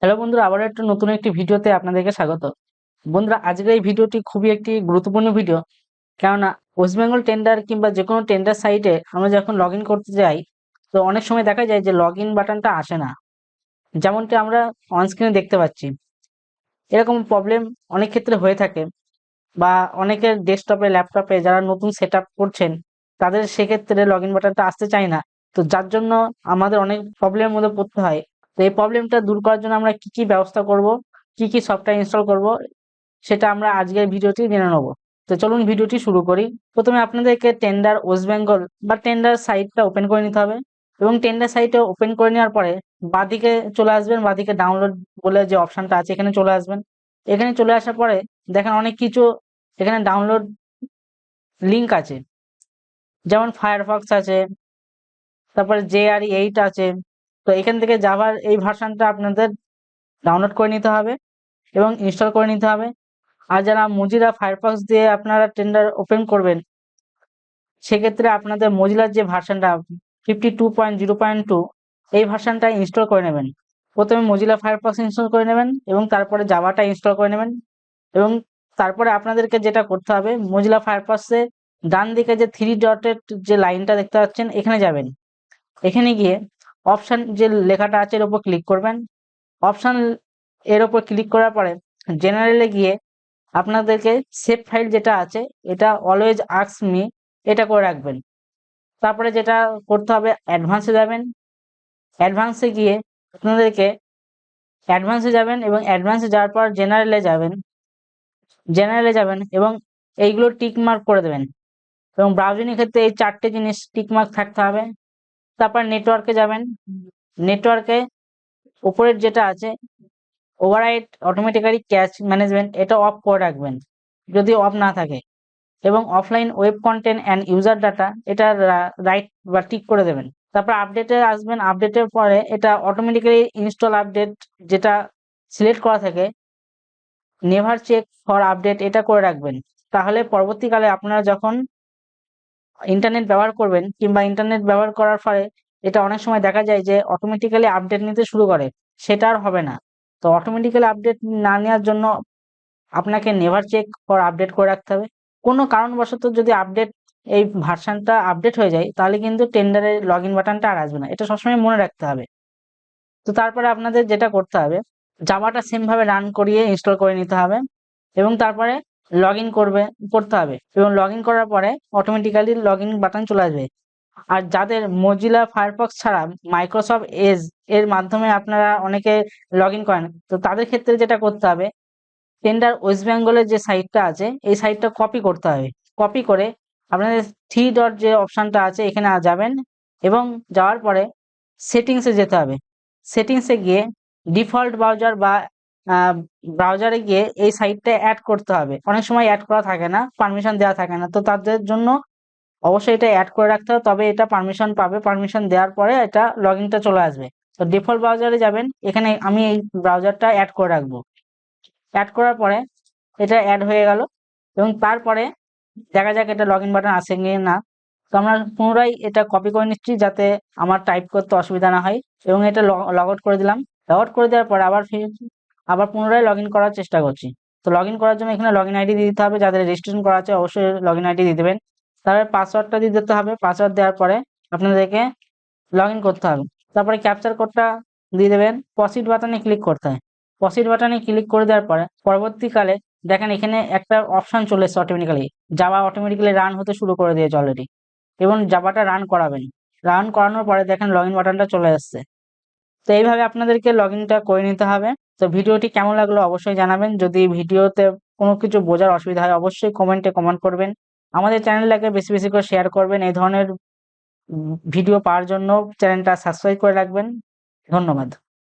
Hello বন্ধুরা, আবার একটা নতুন একটি ভিডিওতে আপনাদেরকে স্বাগত। বন্ধুরা, আজকের এই ভিডিওটি খুবই একটি গুরুত্বপূর্ণ ভিডিও। কেননা ওয়েস্ট বেঙ্গল টেন্ডার কিংবা যে কোনো টেন্ডার সাইটে আমরা যখন লগ ইন করতে যাই, তো অনেক সময় দেখা যায় যে লগ ইন বাটনটা আসে না, যেমনটি আমরা অনস্ক্রিনে দেখতে পাচ্ছি। এরকম প্রবলেম অনেক ক্ষেত্রে হয়ে থাকে, বা অনেকের ডেস্কটপে ল্যাপটপে যারা নতুন সেট আপ করছেন তাদের সেক্ষেত্রে লগ ইন বাটনটা আসতে চায় না। তো যার জন্য আমাদের অনেক প্রবলেমের মধ্যে পড়তে হয়। তো এই প্রবলেমটা দূর করার জন্য আমরা কি কি ব্যবস্থা করব, কি কি সফটওয়্যার ইনস্টল করব, সেটা আমরা আজকের ভিডিওটি জেনে নেব। তো চলুন ভিডিওটি শুরু করি। প্রথমে আপনাদেরকে টেন্ডার ওয়েস্ট বেঙ্গল বা টেন্ডার সাইটটা ওপেন করে নিতে হবে, এবং টেন্ডার সাইটে ওপেন করে নেওয়ার পরে বাঁদিকে চলে আসবেন। বাঁদিকে ডাউনলোড বলে যে অপশনটা আছে এখানে চলে আসবেন। এখানে চলে আসার পরে দেখেন অনেক কিছু এখানে ডাউনলোড লিঙ্ক আছে, যেমন ফায়ারফক্স আছে, তারপরে JRE8 আছে। তো এখান থেকে জাভার এই ভার্সনটা আপনাদের ডাউনলোড করে নিতে হবে এবং ইনস্টল করে নিতে হবে। আর যারা মজিলা ফায়ারফক্স দিয়ে আপনারা টেন্ডার ওপেন করবেন, সেক্ষেত্রে আপনাদের মজিলার যে ভার্সনটা 52.0.2 এই ভার্সনটা ইনস্টল করে নেবেন। প্রথমে মজিলা ফায়ারফক্স ইনস্টল করে নেবেন এবং তারপরে জাভাটা ইনস্টল করে নেবেন। এবং তারপরে আপনাদেরকে যেটা করতে হবে, মজিলা ফায়ারফক্সে ডান দিকে যে থ্রি ডটের যে লাইনটা দেখতে পাচ্ছেন এখানে যাবেন। এখানে গিয়ে অপশন যে লেখাটা আছে এর উপর ক্লিক করবেন। অপশন এর উপর ক্লিক করার পরে জেনারেলে গিয়ে আপনাদেরকে সেভ ফাইল যেটা আছে এটা অলওয়েজ আস্ক মি এটা করে রাখবেন। তারপরে যেটা করতে হবে, অ্যাডভান্সে যাবেন। অ্যাডভান্সে গিয়ে আপনাদেরকে অ্যাডভান্সে যাবেন এবং অ্যাডভান্সে যাওয়ার পর জেনারেলে যাবেন এবং এইগুলো টিক মার্ক করে দেবেন। এবং ব্রাউজিংয়ের ক্ষেত্রে এই চারটে জিনিস টিক মার্ক থাকতে হবে। তারপর নেটওয়ার্কে যাবেন। নেটওয়ার্কে উপরের যেটা আছে ওভাররাইড অটোমেটিক্যালি ক্যাশ ম্যানেজমেন্ট এটা অফ করে রাখবেন যদি অফ না থাকে। এবং offline web content and user data এটা রাইট বা টিক করে দেবেন। তারপর আপডেটে আসবেন। আপডেটের পরে এটা অটোমেটিক্যালি ইনস্টল আপডেট যেটা সিলেক্ট করা থাকে, নেভার চেক ফর আপডেট এটা করে রাখবেন। তাহলে পরবর্তীকালে আপনারা যখন ইন্টারনেট ব্যবহার করবেন কিংবা ইন্টারনেট ব্যবহার করার ফলে এটা অনেক সময় দেখা যায় যে অটোমেটিক্যালি আপডেট নিতে শুরু করে, সেটা আর হবে না। তো অটোমেটিক্যালি আপডেট না নেওয়ার জন্য আপনাকে নেভার চেক ফর আপডেট করে রাখতে হবে। কোনো কারণবশত যদি এই ভার্সনটা আপডেট হয়ে যায় তাহলে কিন্তু টেন্ডারের লগ ইন বাটনটা আর আসবে না, এটা সবসময় মনে রাখতে হবে। তো তারপরে আপনাদের যেটা করতে হবে, জাভাটা সেম ভাবে রান করিয়ে ইনস্টল করে নিতে হবে এবং তারপরে লগ ইন করতে হবে। এবং লগ ইন করার পরে অটোমেটিক্যালি লগ ইন বাটন চলে আসবে। আর যাদের মজিলা ফায়ারফক্স ছাড়া মাইক্রোসফট এজ এর মাধ্যমে আপনারা অনেকে লগ ইন করেন, তো তাদের ক্ষেত্রে যেটা করতে হবে, টেন্ডার ওয়েস্ট বেঙ্গলের যে সাইটটা আছে এই সাইটটা কপি করতে হবে। কপি করে আপনাদের থ্রি ডট যে অপশনটা আছে এখানে যাবেন এবং যাওয়ার পরে সেটিংসে যেতে হবে। সেটিংসে গিয়ে ডিফল্ট ব্রাউজার বা ব্রাউজারে গিয়ে এই সাইটটা অ্যাড করতে হবে। অনেক সময় অ্যাড করা থাকে না, পারমিশন দেওয়া থাকে না, তো তাদের জন্য অবশ্যই এটা অ্যাড করে রাখতে হবে, তবে এটা পারমিশন পাবে। পারমিশন দেওয়ার পরে এটা লগ ইনটা চলে আসবে। তো ডিফল্ট ব্রাউজারে যাবেন, এখানে আমি এই ব্রাউজারটা অ্যাড করে রাখবো। অ্যাড করার পরে এটা অ্যাড হয়ে গেল এবং তারপরে দেখা যাক এটা লগ ইন বাটন আসে কি না। তো আমরা পুনরায় এটা কপি করে নিচ্ছি যাতে আমার টাইপ করতে অসুবিধা না হয়, এবং এটা লগ আউট করে দিলাম। লগ আউট করে দেওয়ার পরে আবার পুনরায় লগ ইন করার চেষ্টা করছি। তো লগ ইন করার জন্য এখানে লগ ইন আইডি দিয়ে দিতে হবে। যাদের রেজিস্ট্রেশন করা আছে অবশ্যই লগ ইন আইডি দিয়ে দেবেন। তারপরে পাসওয়ার্ডটা দিয়ে দিতে হবে। পাসওয়ার্ড দেওয়ার পরে আপনাদেরকে লগ ইন করতে হবে। তারপরে ক্যাপচার কোডটা দিয়ে দেবেন। প্রসিড বাটনে ক্লিক করতে হয়। প্রসিড বাটনে ক্লিক করে দেওয়ার পরে পরবর্তীকালে দেখেন এখানে একটা অপশন চলে এসছে অটোমেটিক্যালি, জাভা অটোমেটিক্যালি রান হতে শুরু করে দিয়েছে অলরেডি, এবং জাভাটা রান করাবেন। রান করানোর পরে দেখেন লগ ইন বাটনটা চলে আসছে। তো এইভাবে আপনাদেরকে লগ ইনটা করে নিতে হবে। তো ভিডিওটি কেমন লাগলো অবশ্যই জানাবেন। যদি ভিডিওতে কোনো কিছু বোঝার অসুবিধা হয় অবশ্যই কমেন্টে কমেন্ট করবেন। আমাদের চ্যানেলটাকে বেশি বেশি করে শেয়ার করবেন। এই ধরনের ভিডিও পাওয়ার জন্য চ্যানেলটা সাবস্ক্রাইব করে রাখবেন। ধন্যবাদ।